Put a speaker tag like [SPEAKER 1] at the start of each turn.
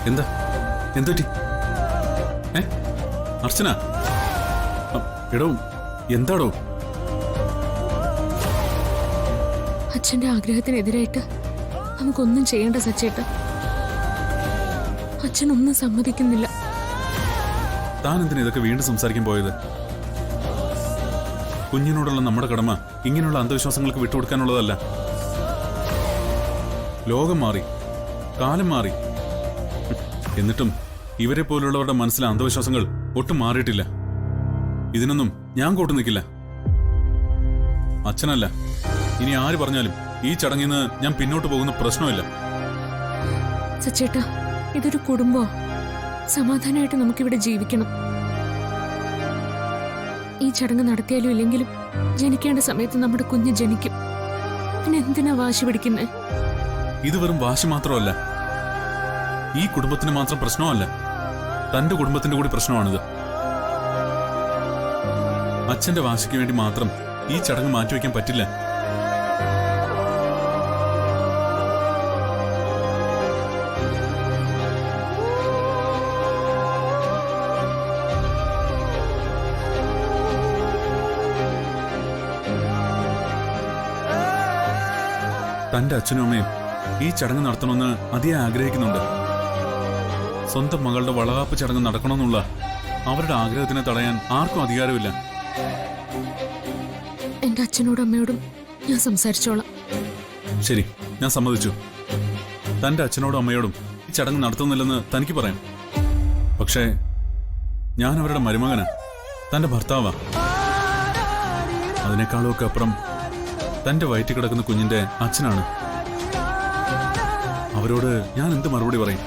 [SPEAKER 1] എന്താ എന്തുപറ്റി? അർച്ചന, എടോ എന്താടോ?
[SPEAKER 2] അച്ഛന്റെ ആഗ്രഹത്തിനെതിരായിട്ട് നമുക്കൊന്നും ചെയ്യേണ്ട സച്ചേട്ട. അച്ഛനൊന്നും സമ്മതിക്കുന്നില്ല.
[SPEAKER 1] താൻ എന്തിനാ ഇതൊക്കെ വീണ്ടും സംസാരിക്കാൻ പോയത്? കുഞ്ഞിനോടുള്ള നമ്മുടെ കടമ ഇങ്ങനെയുള്ള അന്ധവിശ്വാസങ്ങൾക്ക് വിട്ടുകൊടുക്കാനുള്ളതല്ല. ലോകം മാറി, കാലം മാറി. എന്നിട്ടും ഇവരെ പോലുള്ളവരുടെ മനസ്സിലെ അന്ധവിശ്വാസങ്ങൾ ഒട്ടും മാറിയിട്ടില്ല. ഇതിനൊന്നും ഞാൻ കൂട്ടു നിൽക്കില്ല. അച്ഛനല്ല, ഇനി ആര് പറഞ്ഞാലും ഈ ചടങ്ങിൽ നിന്ന് ഞാൻ പിന്നോട്ട് പോകുന്ന പ്രശ്നമില്ല.
[SPEAKER 2] സച്ചേട്ട, ഇതൊരു കുടുംബോ. സമാധാനമായിട്ട് നമുക്കിവിടെ ജീവിക്കണം. ഈ ചടങ്ങ് നടത്തിയാലും ഇല്ലെങ്കിലും ജനിക്കേണ്ട സമയത്ത് നമ്മുടെ കുഞ്ഞ് ജനിക്കും. പിന്നെ എന്തിനാ വാശി പിടിക്കുന്നേ?
[SPEAKER 1] ഇത് വെറും വാശി മാത്രമല്ല, ഈ കുടുംബത്തിന് മാത്രം പ്രശ്നമല്ല, തന്റെ കുടുംബത്തിന്റെ കൂടി പ്രശ്നമാണിത്. അച്ഛന്റെ വാശിക്ക് വേണ്ടി മാത്രം ഈ ചടങ്ങ് മാറ്റിവെക്കാൻ പറ്റില്ല. തന്റെ അച്ഛനും അമ്മയും ഈ ചടങ്ങ് നടത്തണമെന്ന് അതിയായി ആഗ്രഹിക്കുന്നുണ്ട്. സ്വന്തം മകളുടെ വളകാപ്പ് ചടങ്ങ് നടക്കണമെന്നുള്ള അവരുടെ ആഗ്രഹത്തിനെ തടയാൻ ആർക്കും അധികാരമില്ല.
[SPEAKER 2] എന്റെ അച്ഛനോടും അമ്മയോടും ഞാൻ സംസാരിച്ചോളാം.
[SPEAKER 1] ശരി, ഞാൻ സമ്മതിച്ചു. തന്റെ അച്ഛനോടും അമ്മയോടും ഈ ചടങ്ങ് നടത്തുന്നില്ലെന്ന് തനിക്ക് പറയാം. പക്ഷേ ഞാൻ അവരുടെ മരുമകനാ, തന്റെ ഭർത്താവാ. അതിനേക്കാളൊക്കെ അപ്പുറം തന്റെ വയറ്റിൽ കിടക്കുന്ന കുഞ്ഞിന്റെ അച്ഛനാണ്. അവരോട് ഞാൻ എന്ത് മറുപടി പറയും?